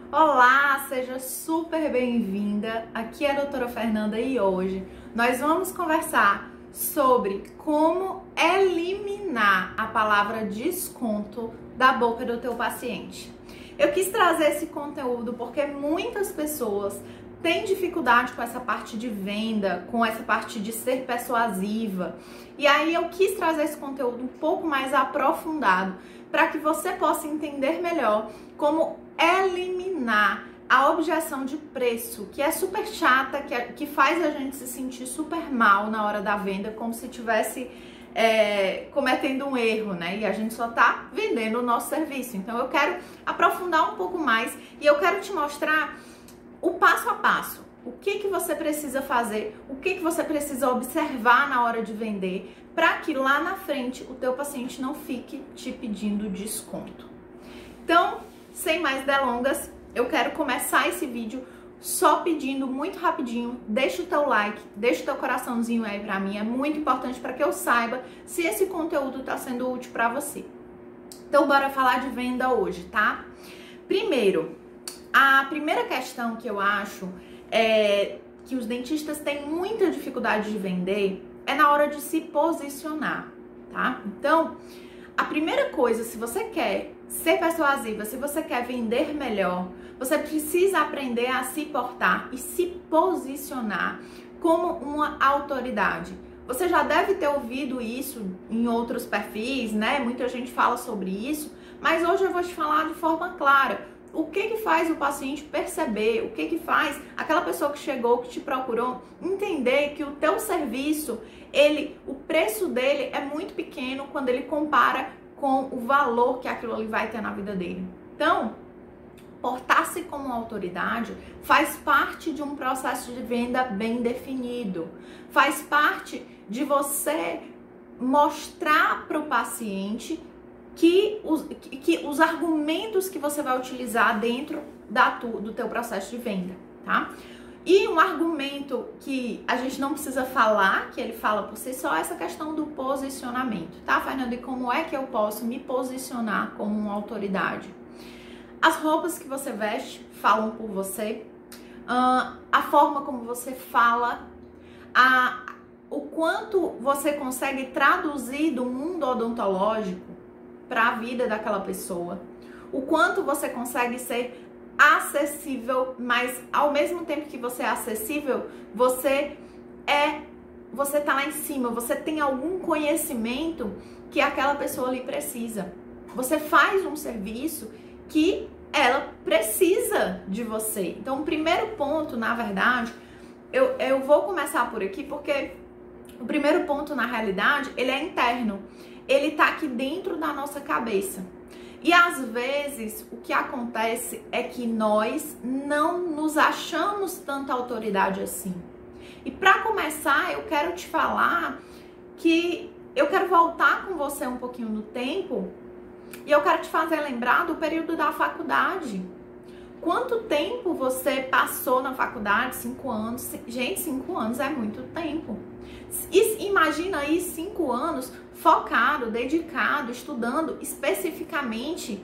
Olá, seja super bem-vinda. Aqui é a doutora Fernanda e hoje nós vamos conversar sobre como eliminar a palavra desconto da boca do teu paciente. Eu quis trazer esse conteúdo porque muitas pessoas têm dificuldade com essa parte de venda, com essa parte de ser persuasiva. E aí eu quis trazer esse conteúdo um pouco mais aprofundado para que você possa entender melhor como eliminar a objeção de preço, que é super chata, que faz a gente se sentir super mal na hora da venda, como se tivesse cometendo um erro, né? E a gente só tá vendendo o nosso serviço. Então eu quero aprofundar um pouco mais e eu quero te mostrar o passo a passo. O que você precisa fazer, o que você precisa observar na hora de vender, para que lá na frente o teu paciente não fique te pedindo desconto. Então, sem mais delongas, eu quero começar esse vídeo só pedindo muito rapidinho, deixa o teu like, deixa o teu coraçãozinho aí pra mim, é muito importante para que eu saiba se esse conteúdo tá sendo útil para você. Então, bora falar de venda hoje, tá? Primeiro, a primeira questão que eu acho que os dentistas têm muita dificuldade de vender é na hora de se posicionar, tá? Então, a primeira coisa, se você quer ser persuasiva, se você quer vender melhor, você precisa aprender a se portar e se posicionar como uma autoridade. Você já deve ter ouvido isso em outros perfis, né? Muita gente fala sobre isso, mas hoje eu vou te falar de forma clara. O que faz o paciente perceber, o que faz aquela pessoa que chegou, que te procurou, entender que o teu serviço, o preço dele é muito pequeno quando ele compara com o valor que aquilo ali vai ter na vida dele. Então, portar-se como autoridade faz parte de um processo de venda bem definido. Faz parte de você mostrar para o paciente que os argumentos que você vai utilizar dentro do teu processo de venda, tá? E um argumento que a gente não precisa falar, que ele fala por si só, é essa questão do posicionamento, tá, Fernanda? E como é que eu posso me posicionar como uma autoridade? As roupas que você veste falam por você, a forma como você fala, o quanto você consegue traduzir do mundo odontológico para a vida daquela pessoa, o quanto você consegue ser acessível, mas ao mesmo tempo que você é acessível, você tá lá em cima, você tem algum conhecimento que aquela pessoa ali precisa. Você faz um serviço que ela precisa de você. Então, o primeiro ponto, na verdade, eu vou começar por aqui porque o primeiro ponto, na realidade, ele é interno. Ele tá aqui dentro da nossa cabeça. E às vezes o que acontece é que nós não nos achamos tanta autoridade assim. E para começar, eu quero te falar que eu quero voltar com você um pouquinho no tempo e eu quero te fazer lembrar do período da faculdade. Quanto tempo você passou na faculdade? 5 anos. Gente, 5 anos é muito tempo. Imagina aí 5 anos focado, dedicado, estudando especificamente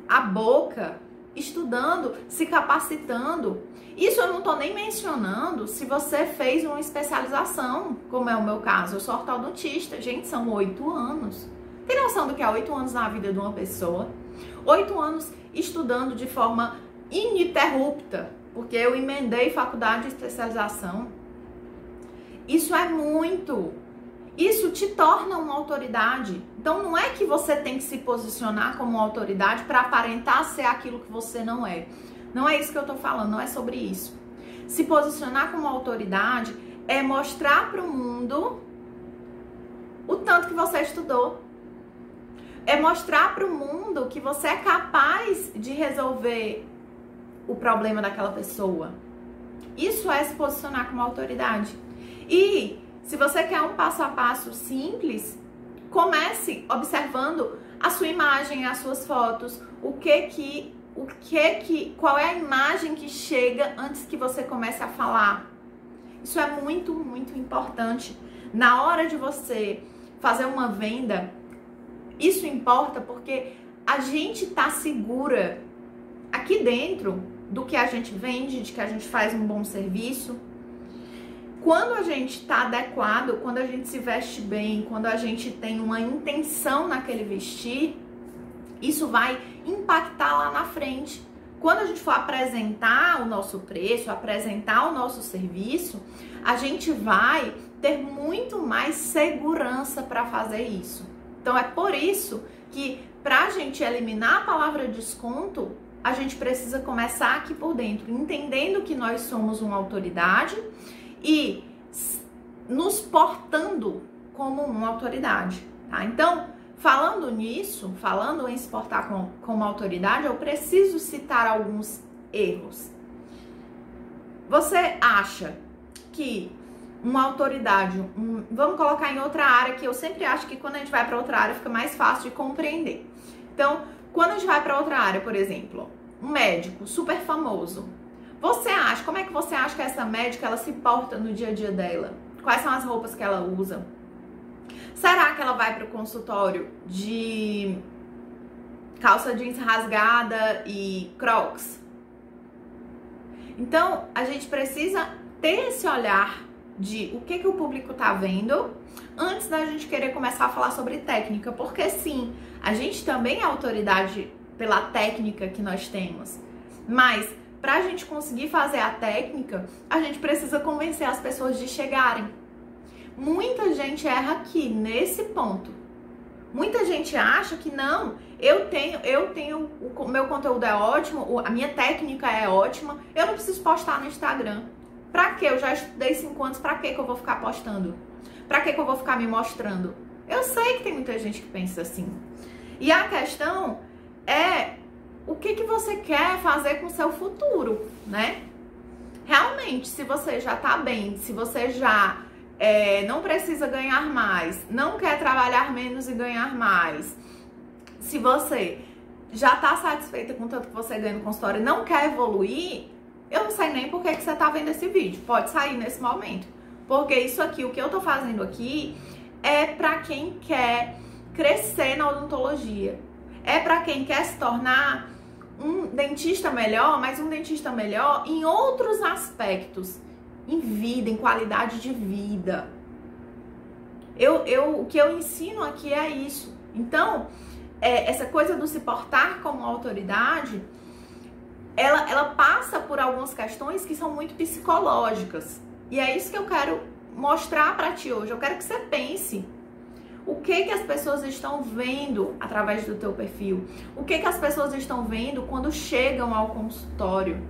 a boca, estudando, se capacitando. Isso eu não tô nem mencionando se você fez uma especialização, como é o meu caso. Eu sou ortodontista. Gente, são 8 anos. Tem noção do que é 8 anos na vida de uma pessoa? 8 anos estudando de forma ininterrupta, porque eu emendei faculdade e especialização. Isso é muito. Isso te torna uma autoridade. Então não é que você tem que se posicionar como uma autoridade para aparentar ser aquilo que você não é. Não é isso que eu tô falando, não é sobre isso. Se posicionar como autoridade é mostrar para o mundo o tanto que você estudou. É mostrar para o mundo que você é capaz de resolver o problema daquela pessoa. Isso é se posicionar como autoridade. E se você quer um passo a passo simples, comece observando a sua imagem, as suas fotos, qual é a imagem que chega antes que você comece a falar. Isso é muito, muito importante. Na hora de você fazer uma venda, isso importa porque a gente tá segura aqui dentro do que a gente vende, de que a gente faz um bom serviço. Quando a gente está adequado, quando a gente se veste bem, quando a gente tem uma intenção naquele vestir, isso vai impactar lá na frente. Quando a gente for apresentar o nosso preço, apresentar o nosso serviço, a gente vai ter muito mais segurança para fazer isso. Então é por isso que para a gente eliminar a palavra desconto, a gente precisa começar aqui por dentro, entendendo que nós somos uma autoridade e nos portando como uma autoridade, tá? Então, falando nisso, falando em se portar como autoridade, eu preciso citar alguns erros. Você acha que uma autoridade, vamos colocar em outra área, que eu sempre acho que quando a gente vai para outra área fica mais fácil de compreender. Então, quando a gente vai para outra área, por exemplo, um médico super famoso, como é que você acha que essa médica ela se porta no dia a dia dela? Quais são as roupas que ela usa? Será que ela vai para o consultório de calça jeans rasgada e Crocs? Então, a gente precisa ter esse olhar de o que o público tá vendo antes da gente querer começar a falar sobre técnica, porque sim, a gente também é autoridade pela técnica que nós temos, mas pra gente conseguir fazer a técnica, a gente precisa convencer as pessoas de chegarem. Muita gente erra aqui, nesse ponto. Muita gente acha que não, o meu conteúdo é ótimo, a minha técnica é ótima, eu não preciso postar no Instagram. Pra quê? Eu já estudei 5 anos, pra quê que eu vou ficar postando? Pra quê que eu vou ficar me mostrando? Eu sei que tem muita gente que pensa assim. E a questão é o que você quer fazer com o seu futuro, né? Realmente, se você já tá bem, se você já não precisa ganhar mais, não quer trabalhar menos e ganhar mais, se você já tá satisfeita com o tanto que você ganha no consultório e não quer evoluir, eu não sei nem por que você tá vendo esse vídeo. Pode sair nesse momento. Porque isso aqui, o que eu tô fazendo aqui, é pra quem quer crescer na odontologia. É pra quem quer se tornar um dentista melhor, mas um dentista melhor em outros aspectos. Em vida, em qualidade de vida. O que eu ensino aqui é isso. Então, essa coisa do se portar como autoridade, ela passa por algumas questões que são muito psicológicas. E é isso que eu quero mostrar pra ti hoje. Eu quero que você pense. O que as pessoas estão vendo através do teu perfil? O que as pessoas estão vendo quando chegam ao consultório?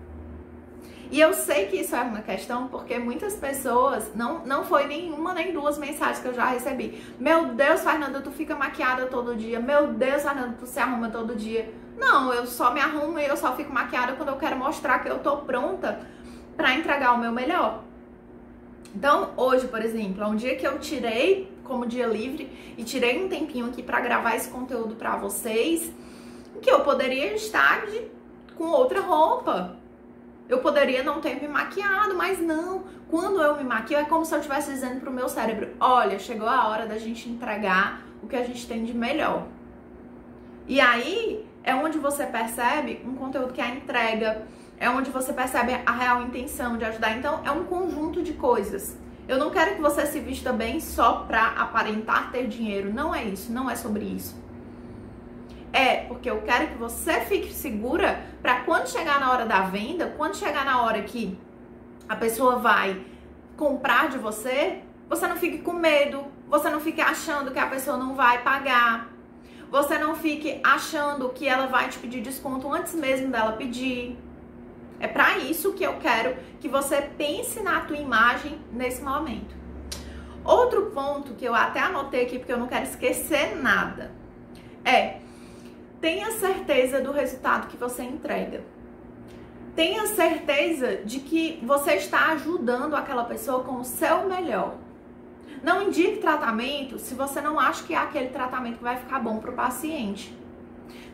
E eu sei que isso é uma questão porque muitas pessoas, não foi nenhuma nem duas mensagens que eu já recebi. Meu Deus, Fernanda, tu fica maquiada todo dia. Meu Deus, Fernanda, tu se arruma todo dia. Não, eu só me arrumo e eu só fico maquiada quando eu quero mostrar que eu tô pronta pra entregar o meu melhor. Então, hoje, por exemplo, é um dia que eu tirei como dia livre e tirei um tempinho aqui pra gravar esse conteúdo pra vocês, que eu poderia estar com outra roupa. Eu poderia não ter me maquiado, mas não. Quando eu me maquio, é como se eu estivesse dizendo pro meu cérebro, olha, chegou a hora da gente entregar o que a gente tem de melhor. E aí, é onde você percebe um conteúdo que é a entrega, é onde você percebe a real intenção de ajudar. Então, é um conjunto de coisas. Eu não quero que você se vista bem só pra aparentar ter dinheiro. Não é isso, não é sobre isso. É porque eu quero que você fique segura para quando chegar na hora da venda, quando chegar na hora que a pessoa vai comprar de você, você não fique com medo, você não fique achando que a pessoa não vai pagar, você não fique achando que ela vai te pedir desconto antes mesmo dela pedir. É para isso que eu quero que você pense na tua imagem nesse momento. Outro ponto que eu até anotei aqui porque eu não quero esquecer nada tenha certeza do resultado que você entrega. Tenha certeza de que você está ajudando aquela pessoa com o seu melhor. Não indique tratamento se você não acha que é aquele tratamento que vai ficar bom para o paciente.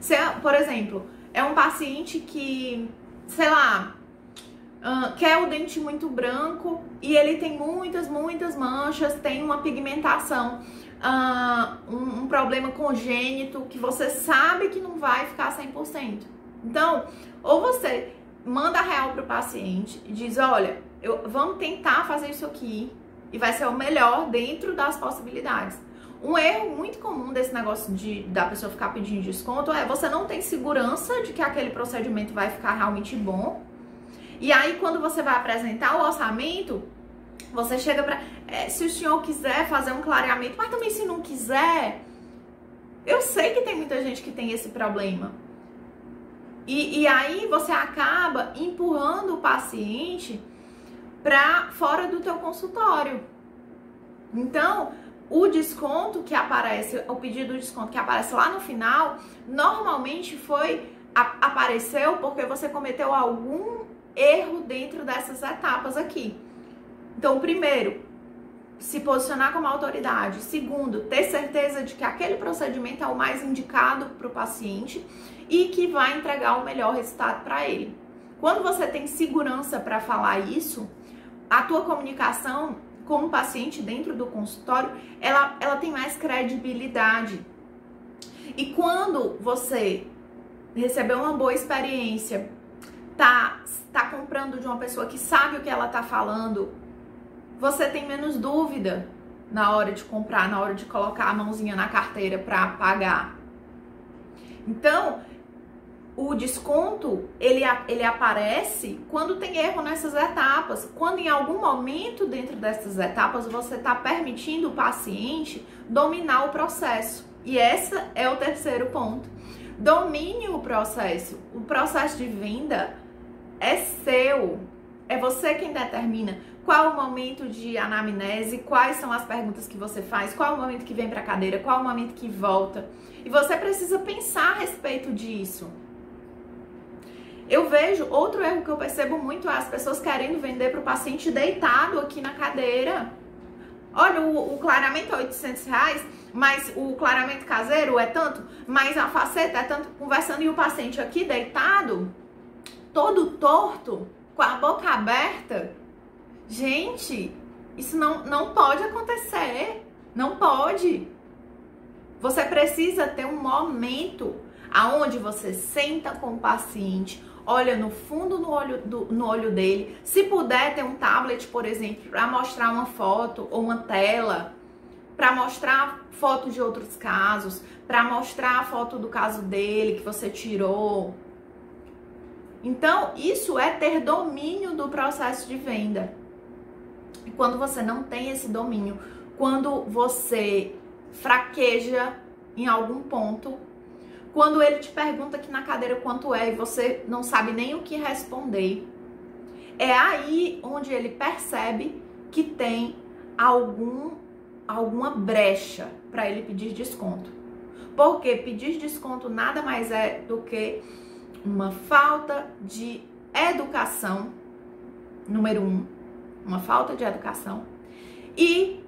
Se, por exemplo, é um paciente que, sei lá, quer o dente muito branco e ele tem muitas manchas, tem uma pigmentação, um problema congênito que você sabe que não vai ficar 100%. Então, ou você manda real para o paciente e diz, olha, vamos tentar fazer isso aqui e vai ser o melhor dentro das possibilidades. Um erro muito comum desse negócio da pessoa ficar pedindo desconto é você não tem segurança de que aquele procedimento vai ficar realmente bom. E aí, quando você vai apresentar o orçamento, você chega para... se o senhor quiser fazer um clareamento, mas também se não quiser... Eu sei que tem muita gente que tem esse problema. E aí você acaba empurrando o paciente para fora do teu consultório. Então, o desconto que aparece, o pedido de desconto que aparece lá no final, normalmente apareceu porque você cometeu algum erro dentro dessas etapas aqui. Então, primeiro, se posicionar como autoridade. Segundo, ter certeza de que aquele procedimento é o mais indicado para o paciente e que vai entregar o melhor resultado para ele. Quando você tem segurança para falar isso, a tua comunicação com o paciente dentro do consultório, ela tem mais credibilidade. E quando você recebeu uma boa experiência, tá comprando de uma pessoa que sabe o que ela tá falando, você tem menos dúvida na hora de comprar, na hora de colocar a mãozinha na carteira para pagar. Então, o desconto, ele aparece quando tem erro nessas etapas. Quando em algum momento dentro dessas etapas você está permitindo o paciente dominar o processo. E esse é o terceiro ponto. Domine o processo. O processo de venda é seu. É você quem determina qual o momento de anamnese, quais são as perguntas que você faz, qual o momento que vem para a cadeira, qual o momento que volta. E você precisa pensar a respeito disso. Eu vejo, outro erro que eu percebo muito é as pessoas querendo vender para o paciente deitado aqui na cadeira. Olha, o clareamento é R$800, mas o clareamento caseiro é tanto, mas a faceta é tanto, conversando, e o paciente aqui deitado, todo torto, com a boca aberta. Gente, isso não pode acontecer, não pode. Você precisa ter um momento aonde você senta com o paciente, olha no fundo no olho dele. Se puder ter um tablet, por exemplo, para mostrar uma foto ou uma tela, para mostrar fotos de outros casos, para mostrar a foto do caso dele que você tirou. Então, isso é ter domínio do processo de venda. E quando você não tem esse domínio, quando você fraqueja em algum ponto, quando ele te pergunta aqui na cadeira quanto é e você não sabe nem o que responder, é aí onde ele percebe que tem alguma brecha para ele pedir desconto. Porque pedir desconto nada mais é do que uma falta de educação, número 1, uma falta de educação. E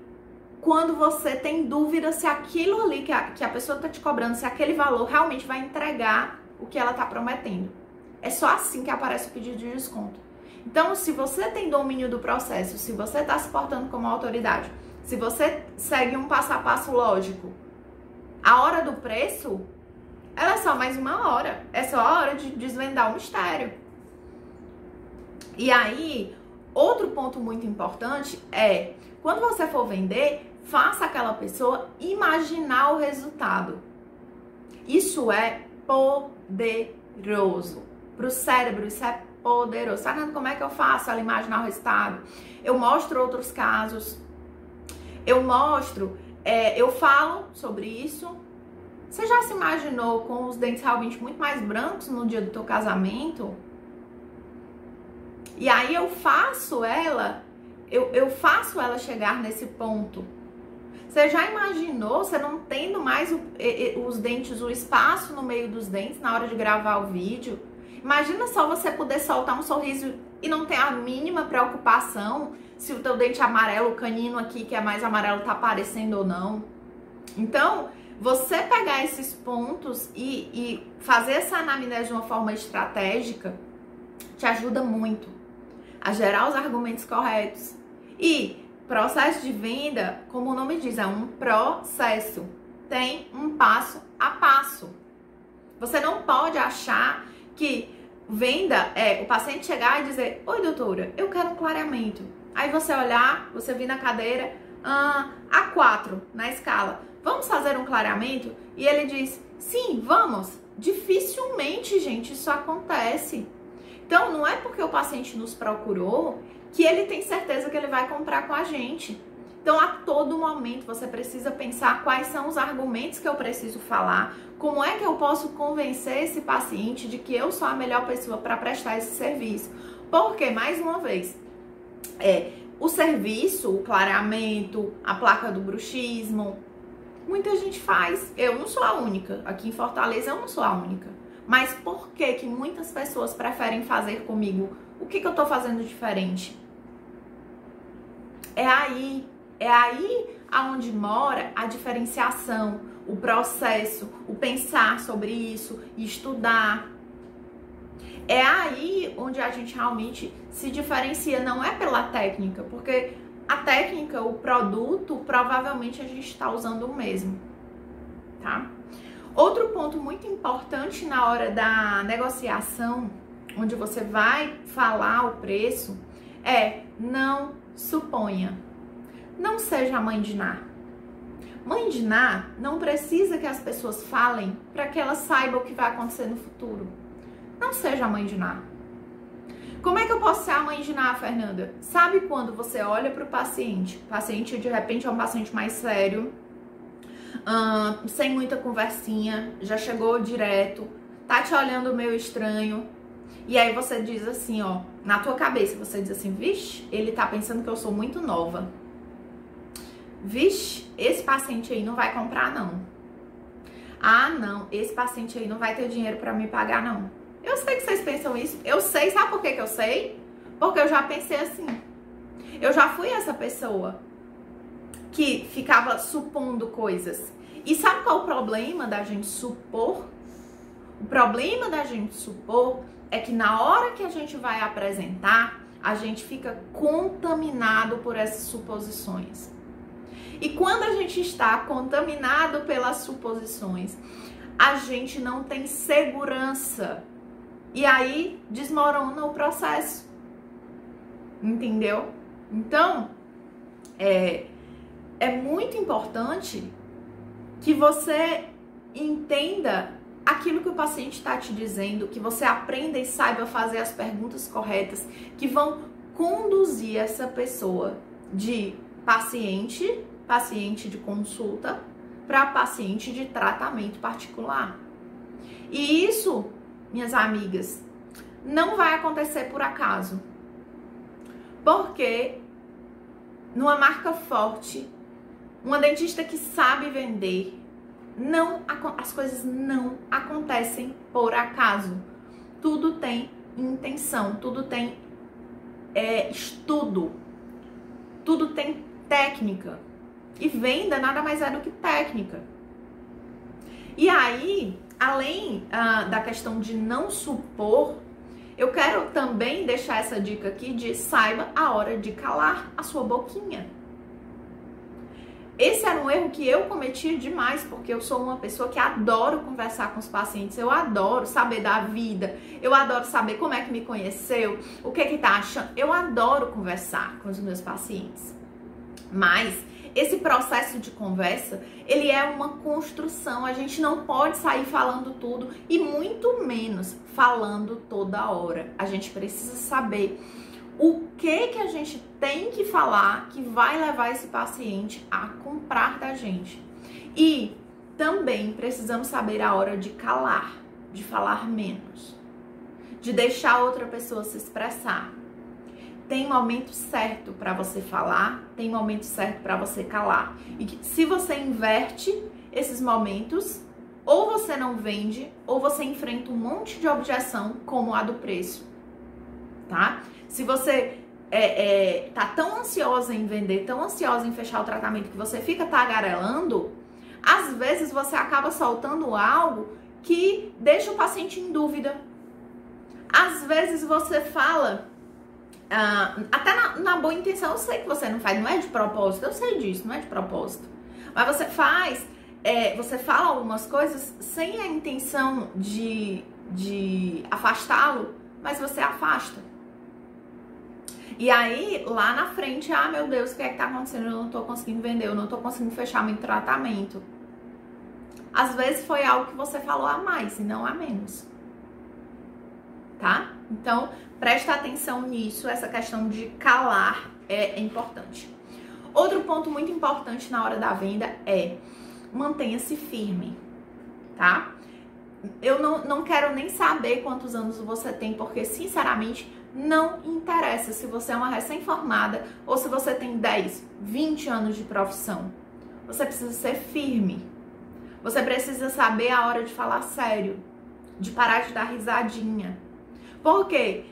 quando você tem dúvida se aquilo ali que a pessoa está te cobrando, se aquele valor realmente vai entregar o que ela está prometendo. É só assim que aparece o pedido de desconto. Então, se você tem domínio do processo, se você está se portando como autoridade, se você segue um passo a passo lógico, a hora do preço, ela é só mais uma hora. É só a hora de desvendar o mistério. E aí, outro ponto muito importante é, quando você for vender, faça aquela pessoa imaginar o resultado. Isso é poderoso. Para o cérebro, isso é poderoso. Sabe como é que eu faço ela imaginar o resultado? Eu mostro outros casos. Eu falo sobre isso. Você já se imaginou com os dentes realmente muito mais brancos no dia do teu casamento? E aí eu faço ela chegar nesse ponto. Você já imaginou, você não tendo mais os dentes, o espaço no meio dos dentes na hora de gravar o vídeo? Imagina só você poder soltar um sorriso e não ter a mínima preocupação se o teu dente amarelo, o canino aqui que é mais amarelo, tá aparecendo ou não. Então, você pegar esses pontos e fazer essa anamnese de uma forma estratégica te ajuda muito a gerar os argumentos corretos. E processo de venda, como o nome diz, é um processo. Tem um passo a passo. Você não pode achar que venda é o paciente chegar e dizer: oi, doutora, eu quero um clareamento. Aí você olhar, você vir na cadeira, A4 na escala, vamos fazer um clareamento? E ele diz: sim, vamos. Dificilmente, gente, isso acontece. Então, não é porque o paciente nos procurou que ele tem certeza que ele vai comprar com a gente. Então, a todo momento, você precisa pensar quais são os argumentos que eu preciso falar, como é que eu posso convencer esse paciente de que eu sou a melhor pessoa para prestar esse serviço. Porque, mais uma vez, o serviço, o clareamento, a placa do bruxismo, muita gente faz. Eu não sou a única. Aqui em Fortaleza, eu não sou a única. Mas por que muitas pessoas preferem fazer comigo? O que eu tô fazendo diferente? É aí aonde mora a diferenciação, o processo, o pensar sobre isso, estudar. É aí onde a gente realmente se diferencia, não é pela técnica, porque a técnica, o produto, provavelmente a gente está usando o mesmo, tá? Outro ponto muito importante na hora da negociação, onde você vai falar o preço, é não suponha. Não seja mãe de Ná. Mãe de Ná não precisa que as pessoas falem para que ela saiba o que vai acontecer no futuro. Não seja mãe de Ná. Como é que eu posso ser a mãe de Ná, Fernanda? Sabe quando você olha para o paciente de repente é um paciente mais sério, sem muita conversinha, já chegou direto, tá te olhando meio estranho, e aí você diz assim, ó, na tua cabeça, você diz assim: vixe, ele tá pensando que eu sou muito nova. Vixe, esse paciente aí não vai comprar, não. Ah, não, esse paciente aí não vai ter dinheiro pra me pagar, não. Eu sei que vocês pensam isso. Eu sei, sabe por que eu sei? Porque eu já pensei assim. Eu já fui essa pessoa que ficava supondo coisas. E sabe qual é o problema da gente supor? O problema da gente supor é que na hora que a gente vai apresentar, a gente fica contaminado por essas suposições. E quando a gente está contaminado pelas suposições, a gente não tem segurança. E aí desmorona o processo. Entendeu? Então, é muito importante que você entenda aquilo que o paciente está te dizendo, que você aprenda e saiba fazer as perguntas corretas que vão conduzir essa pessoa de paciente de consulta para paciente de tratamento particular. E isso, minhas amigas, não vai acontecer por acaso. Porque numa marca forte, uma dentista que sabe vender, as coisas não acontecem por acaso. Tudo tem intenção, tudo tem estudo, tudo tem técnica. E venda nada mais é do que técnica. E aí, além da questão de não supor, eu quero também deixar essa dica aqui de saiba a hora de calar a sua boquinha. Esse era um erro que eu cometia demais, porque eu sou uma pessoa que adoro conversar com os pacientes, eu adoro saber da vida, eu adoro saber como é que me conheceu, o que tá achando, eu adoro conversar com os meus pacientes. Mas esse processo de conversa, ele é uma construção, a gente não pode sair falando tudo e muito menos falando toda hora. A gente precisa saber o que a gente tem que falar que vai levar esse paciente a comprar da gente. E também precisamos saber a hora de calar, de falar menos, de deixar outra pessoa se expressar. Tem momento certo para você falar, tem momento certo para você calar. E que, se você inverte esses momentos, ou você não vende, ou você enfrenta um monte de objeção, como a do preço, tá? Se você tá tão ansiosa em vender, tão ansiosa em fechar o tratamento que você fica tagarelando, às vezes você acaba soltando algo que deixa o paciente em dúvida. Às vezes você fala, até na boa intenção, eu sei que você não faz, não é de propósito, eu sei disso, não é de propósito. Mas você faz, você fala algumas coisas sem a intenção de de afastá-lo, mas você afasta. E aí, lá na frente, ah, meu Deus, o que é que tá acontecendo? Eu não tô conseguindo vender, eu não tô conseguindo fechar meu tratamento. Às vezes foi algo que você falou a mais e não a menos. Tá? Então, presta atenção nisso, essa questão de calar é importante. Outro ponto muito importante na hora da venda é mantenha-se firme, tá? Eu não quero nem saber quantos anos você tem, porque, sinceramente, não interessa se você é uma recém-formada ou se você tem 10, 20 anos de profissão. Você precisa ser firme. Você precisa saber a hora de falar sério, de parar de dar risadinha. Por quê?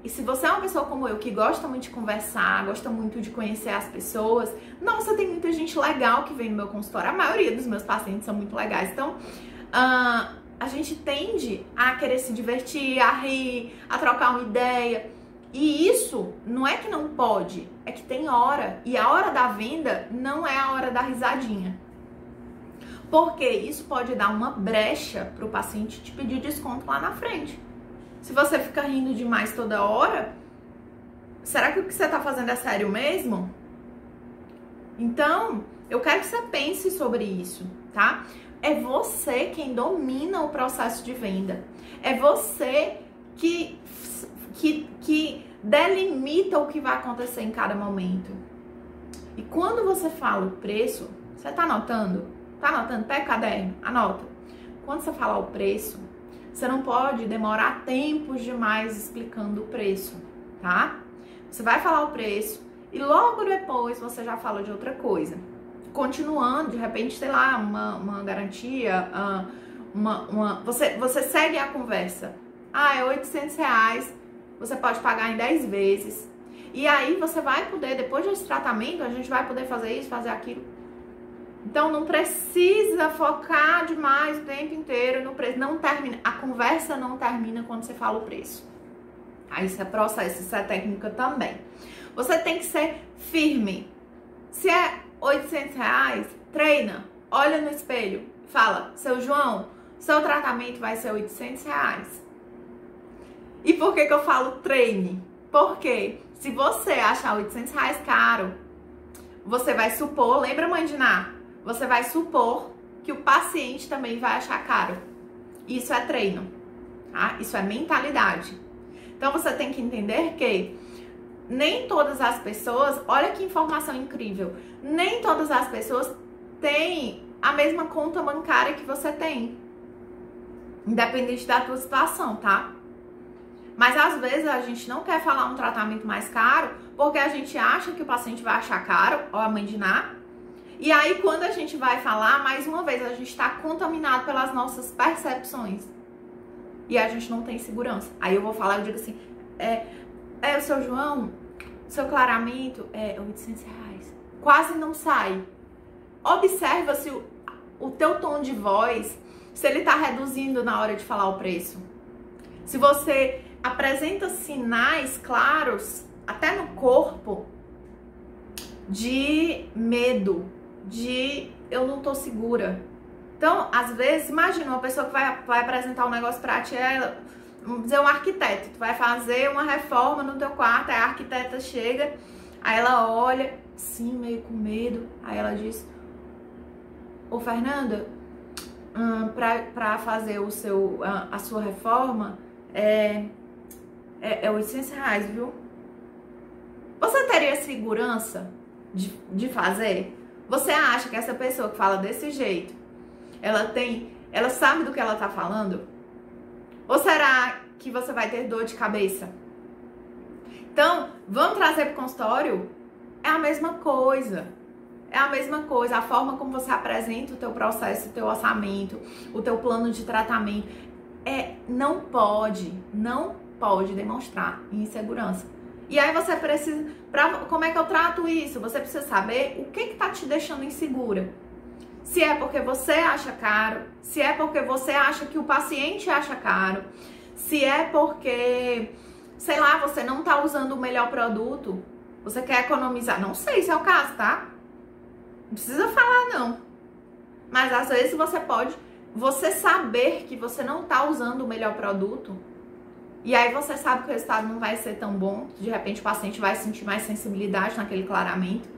E se você é uma pessoa como eu, que gosta muito de conversar, gosta muito de conhecer as pessoas, nossa, tem muita gente legal que vem no meu consultório. A maioria dos meus pacientes são muito legais. Então, a gente tende a querer se divertir, a rir, a trocar uma ideia. E isso não é que não pode, é que tem hora. E a hora da venda não é a hora da risadinha. Porque isso pode dar uma brecha para o paciente te pedir desconto lá na frente. Se você fica rindo demais toda hora, será que o que você está fazendo é sério mesmo? Então, eu quero que você pense sobre isso, tá? É você quem domina o processo de venda. É você que delimita o que vai acontecer em cada momento. E quando você fala o preço, você tá anotando? Tá anotando? Pega o caderno, anota. Quando você falar o preço, você não pode demorar tempos demais explicando o preço, tá? Você vai falar o preço e logo depois você já fala de outra coisa. Continuando, de repente, sei lá, uma garantia, você segue a conversa. Ah, é R$800, você pode pagar em 10 vezes. E aí você vai poder, depois desse tratamento, a gente vai poder fazer isso, fazer aquilo. Então não precisa focar demais o tempo inteiro no preço. Não termina. A conversa não termina quando você fala o preço. Aí isso é processo, isso é técnica também. Você tem que ser firme. Se é R$800, treina, olha no espelho, fala, seu João, seu tratamento vai ser R$800. E por que eu falo treine? Porque se você achar R$800 caro, você vai supor, lembra, mãe de Ná? Você vai supor que o paciente também vai achar caro. Isso é treino, tá? Isso é mentalidade. Então você tem que entender que nem todas as pessoas, olha que informação incrível, nem todas as pessoas têm a mesma conta bancária que você tem, independente da tua situação, tá? Mas às vezes a gente não quer falar um tratamento mais caro porque a gente acha que o paciente vai achar caro, ó, a mãe de Ná. E aí quando a gente vai falar, mais uma vez, a gente está contaminado pelas nossas percepções. E a gente não tem segurança. Aí eu vou falar, eu digo assim, o seu João, seu claramento é R$800. Quase não sai. Observa se o teu tom de voz, se ele tá reduzindo na hora de falar o preço. Se você apresenta sinais claros, até no corpo, de medo, de eu não tô segura. Então, às vezes, imagina uma pessoa que vai apresentar um negócio pra ti, vamos dizer, um arquiteto, tu vai fazer uma reforma no teu quarto, aí a arquiteta chega, aí ela olha, sim, meio com medo, aí ela diz, ô Fernanda, pra fazer a sua reforma, é R$800, viu? Você teria segurança de fazer? Você acha que essa pessoa que fala desse jeito, ela sabe do que ela tá falando? Ou será que você vai ter dor de cabeça? Então, vamos trazer pro consultório? É a mesma coisa. É a mesma coisa. A forma como você apresenta o teu processo, o teu orçamento, o teu plano de tratamento, não pode demonstrar insegurança. E aí você precisa, como é que eu trato isso? Você precisa saber o que tá te deixando insegura. Se é porque você acha caro, se é porque você acha que o paciente acha caro, se é porque, sei lá, você não tá usando o melhor produto, você quer economizar. Não sei se é o caso, tá? Não precisa falar, não. Mas às vezes você pode, você saber que você não tá usando o melhor produto, e aí você sabe que o resultado não vai ser tão bom, de repente o paciente vai sentir mais sensibilidade naquele clareamento,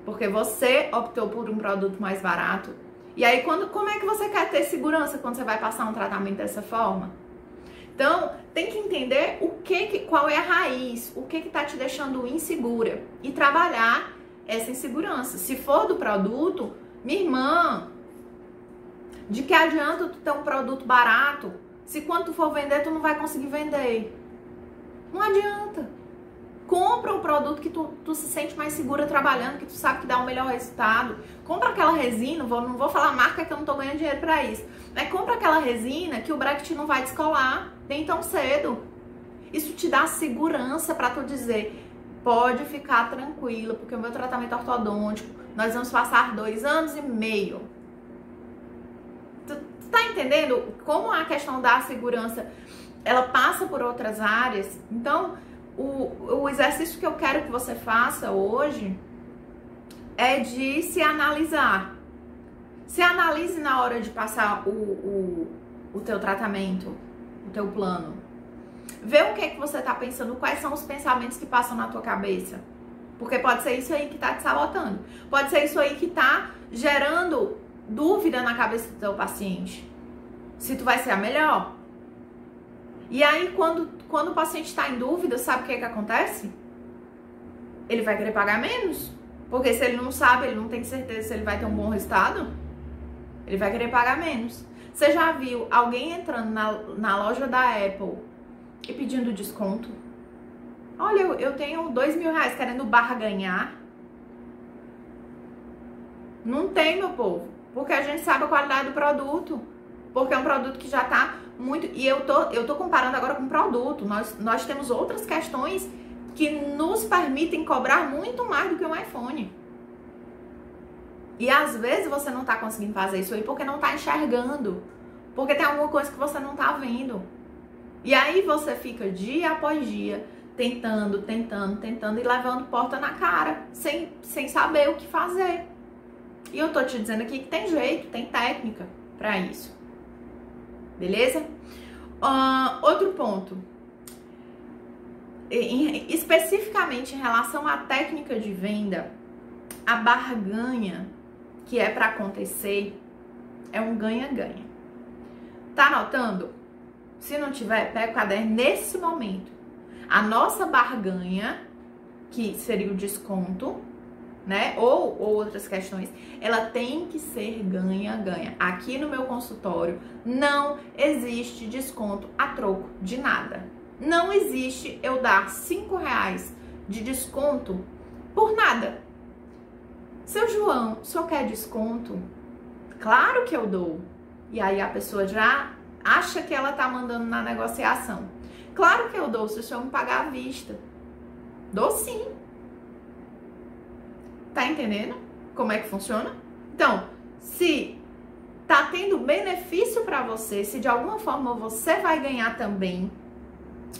porque você optou por um produto mais barato. E aí, como é que você quer ter segurança quando você vai passar um tratamento dessa forma? Então, tem que entender qual é a raiz, o que tá te deixando insegura e trabalhar essa insegurança. Se for do produto, minha irmã, de que adianta tu ter um produto barato se quando tu for vender tu não vai conseguir vender? Não adianta. Compra um produto que tu se sente mais segura trabalhando, que tu sabe que dá um melhor resultado. Compra aquela resina, não vou falar marca que eu não tô ganhando dinheiro pra isso. Mas compra aquela resina que o bracket não vai descolar nem tão cedo. Isso te dá segurança pra tu dizer, pode ficar tranquila, porque o meu tratamento ortodôntico, nós vamos passar 2 anos e meio. Tu tá entendendo como a questão da segurança, ela passa por outras áreas? Então, o exercício que eu quero que você faça hoje é de se analisar. Se analise na hora de passar o teu tratamento, o teu plano. Vê o que é que você tá pensando, quais são os pensamentos que passam na tua cabeça. Porque pode ser isso aí que tá te sabotando. Pode ser isso aí que tá gerando dúvida na cabeça do teu paciente. Se tu vai ser a melhor. E aí, quando o paciente está em dúvida, sabe o que acontece? Ele vai querer pagar menos. Porque se ele não sabe, ele não tem certeza se ele vai ter um bom resultado, ele vai querer pagar menos. Você já viu alguém entrando na loja da Apple e pedindo desconto? Olha, eu tenho R$2.000 querendo barganhar. Não tem, meu povo. Porque a gente sabe a qualidade do produto. Porque é um produto que já tá muito... E eu tô comparando agora com produto. Nós temos outras questões que nos permitem cobrar muito mais do que um iPhone. E às vezes você não tá conseguindo fazer isso aí porque não tá enxergando. Porque tem alguma coisa que você não tá vendo. E aí você fica dia após dia tentando e levando porta na cara, sem saber o que fazer. E eu tô te dizendo aqui que tem jeito, tem técnica pra isso. Beleza? Outro ponto. Especificamente em relação à técnica de venda, a barganha que é para acontecer é um ganha-ganha. Tá anotando? Se não tiver, pega o caderno nesse momento. A nossa barganha, que seria o desconto, né? Ou outras questões, ela tem que ser ganha-ganha. Aqui no meu consultório não existe desconto a troco de nada. Não existe eu dar R$5 de desconto por nada. Seu João, o senhor quer desconto? Claro que eu dou. E aí a pessoa já acha que ela tá mandando na negociação. Claro que eu dou, se o senhor me pagar à vista. Dou sim. Tá entendendo como é que funciona? Então, se tá tendo benefício para você, se de alguma forma você vai ganhar também,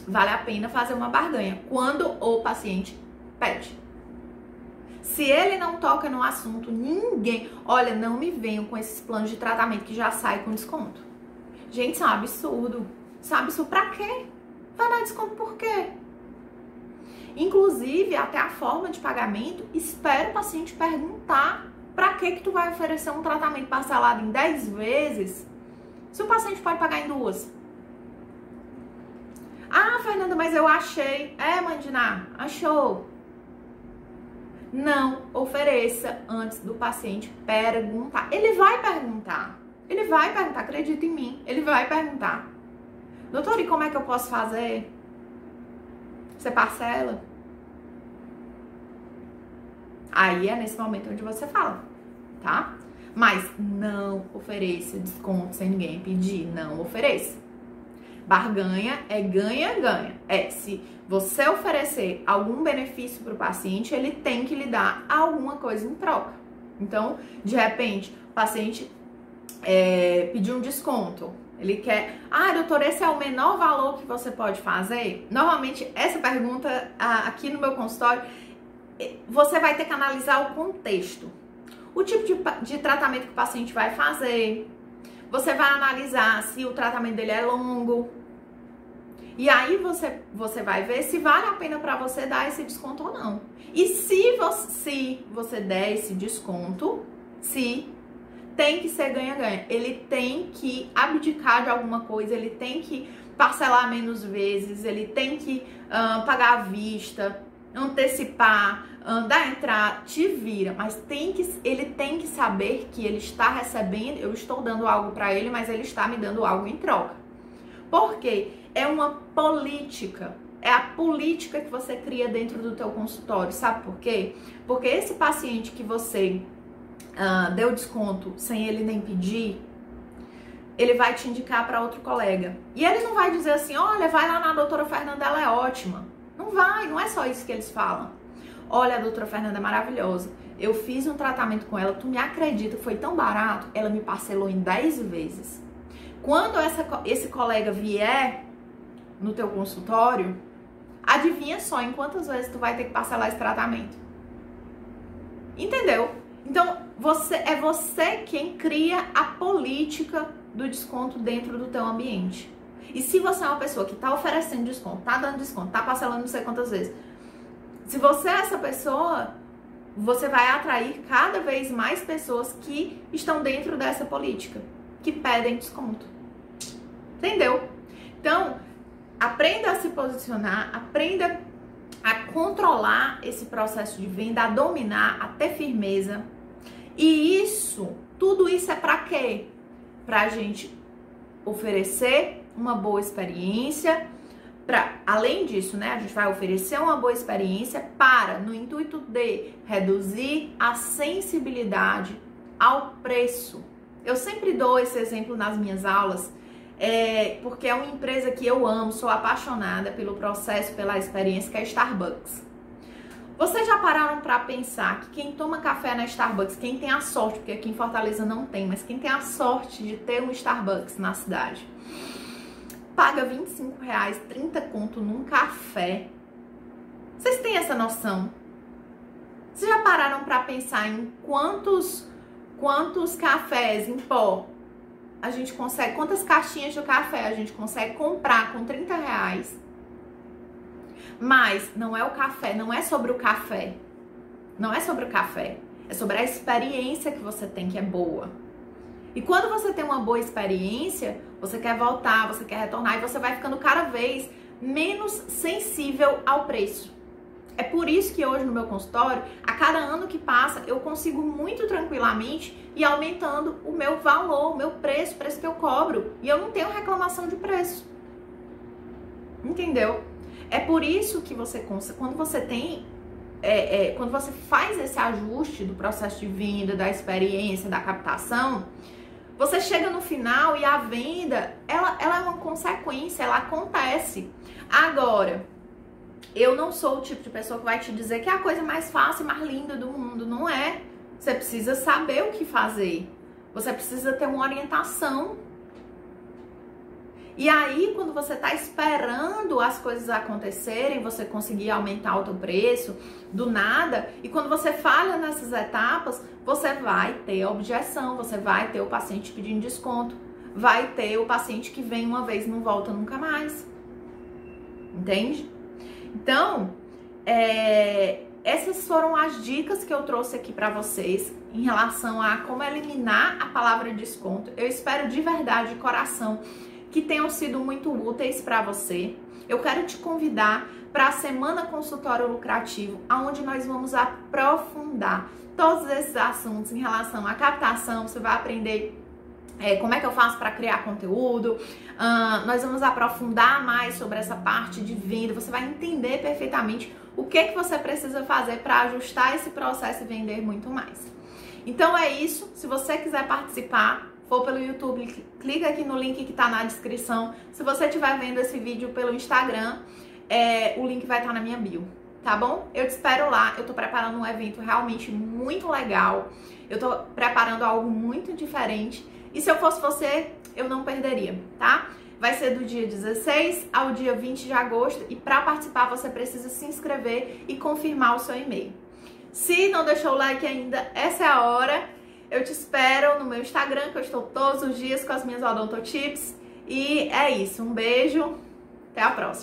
vale a pena fazer uma barganha quando o paciente pede. Se ele não toca no assunto, ninguém... Olha, não me venham com esses planos de tratamento que já sai com desconto. Gente, isso é um absurdo. Isso é um absurdo. Pra quê? Vai dar desconto por quê? Inclusive, até a forma de pagamento, espera o paciente perguntar pra que tu vai oferecer um tratamento parcelado em 10 vezes se o paciente pode pagar em 2. Ah, Fernanda, mas eu achei. É, mãe de Ná, achou. Não ofereça antes do paciente perguntar. Ele vai perguntar. Ele vai perguntar, acredita em mim. Ele vai perguntar. Doutor, e como é que eu posso fazer? Você parcela? Aí é nesse momento onde você fala, tá? Mas não ofereça desconto sem ninguém pedir. Não ofereça. Barganha é ganha-ganha. É, se você oferecer algum benefício para o paciente, ele tem que lhe dar alguma coisa em troca. Então, de repente, o paciente pediu um desconto. Ele quer... Ah, doutor, esse é o menor valor que você pode fazer? Normalmente, essa pergunta aqui no meu consultório, você vai ter que analisar o contexto. O tipo de tratamento que o paciente vai fazer. Você vai analisar se o tratamento dele é longo. E aí você vai ver se vale a pena para você dar esse desconto ou não. E se você der esse desconto, tem que ser ganha-ganha. Ele tem que abdicar de alguma coisa, ele tem que parcelar menos vezes, ele tem que pagar à vista, antecipar, dar entrada, te vira. Mas ele tem que saber que ele está recebendo, eu estou dando algo para ele, mas ele está me dando algo em troca. Por quê? É uma política. É a política que você cria dentro do teu consultório. Sabe por quê? Porque esse paciente que você deu desconto sem ele nem pedir, ele vai te indicar para outro colega. E ele não vai dizer assim, olha, vai lá na doutora Fernanda, ela é ótima. Não vai, não é só isso que eles falam. Olha, a doutora Fernanda é maravilhosa. Eu fiz um tratamento com ela, tu me acredita, foi tão barato, ela me parcelou em 10 vezes. Quando esse colega vier no teu consultório, adivinha só em quantas vezes tu vai ter que parcelar esse tratamento. Entendeu? Então, é você quem cria a política do desconto dentro do teu ambiente. E se você é uma pessoa que está oferecendo desconto, está dando desconto, está parcelando não sei quantas vezes, se você é essa pessoa, você vai atrair cada vez mais pessoas que estão dentro dessa política, que pedem desconto. Entendeu? Então, aprenda a se posicionar, aprenda a controlar esse processo de venda, a dominar, a ter firmeza. E tudo isso é para quê? Pra gente oferecer uma boa experiência. Além disso, né, a gente vai oferecer uma boa experiência no intuito de reduzir a sensibilidade ao preço. Eu sempre dou esse exemplo nas minhas aulas, porque é uma empresa que eu amo, sou apaixonada pelo processo, pela experiência, que é a Starbucks. Vocês já pararam para pensar que quem toma café na Starbucks, quem tem a sorte, porque aqui em Fortaleza não tem, mas quem tem a sorte de ter um Starbucks na cidade, paga R$25, 30 conto num café. Vocês têm essa noção? Vocês já pararam para pensar em quantos cafés em pó a gente consegue, quantas caixinhas de café a gente consegue comprar com R$30? Mas não é o café, não é sobre o café. Não é sobre o café. É sobre a experiência que você tem, que é boa. E quando você tem uma boa experiência, você quer voltar, você quer retornar, e você vai ficando cada vez menos sensível ao preço. É por isso que hoje no meu consultório, a cada ano que passa, eu consigo muito tranquilamente ir aumentando o meu valor, o meu preço, o preço que eu cobro. E eu não tenho reclamação de preço. Entendeu? É por isso que quando você faz esse ajuste do processo de venda, da experiência, da captação, você chega no final e a venda, ela é uma consequência, ela acontece. Agora, eu não sou o tipo de pessoa que vai te dizer que é a coisa mais fácil e mais linda do mundo. Não é. Você precisa saber o que fazer. Você precisa ter uma orientação. E aí, quando você está esperando as coisas acontecerem, você conseguir aumentar o teu preço do nada, e quando você falha nessas etapas, você vai ter objeção, você vai ter o paciente pedindo desconto, vai ter o paciente que vem uma vez e não volta nunca mais. Entende? Então, essas foram as dicas que eu trouxe aqui para vocês em relação a como eliminar a palavra desconto. Eu espero de verdade, de coração, que tenham sido muito úteis para você. Eu quero te convidar para a Semana Consultório Lucrativo, onde nós vamos aprofundar todos esses assuntos em relação à captação. Você vai aprender como é que eu faço para criar conteúdo. Nós vamos aprofundar mais sobre essa parte de venda. Você vai entender perfeitamente o que você precisa fazer para ajustar esse processo e vender muito mais. Então é isso. Se você quiser participar, for pelo YouTube, clica aqui no link que está na descrição. Se você estiver vendo esse vídeo pelo Instagram, o link vai estar na minha bio, tá bom? Eu te espero lá. Eu tô preparando um evento realmente muito legal. Eu tô preparando algo muito diferente. E se eu fosse você, eu não perderia, tá? Vai ser do dia 16 ao dia 20 de agosto. E para participar, você precisa se inscrever e confirmar o seu e-mail. Se não deixou o like ainda, essa é a hora. Eu te espero no meu Instagram, que eu estou todos os dias com as minhas odontotips. E é isso, um beijo, até a próxima!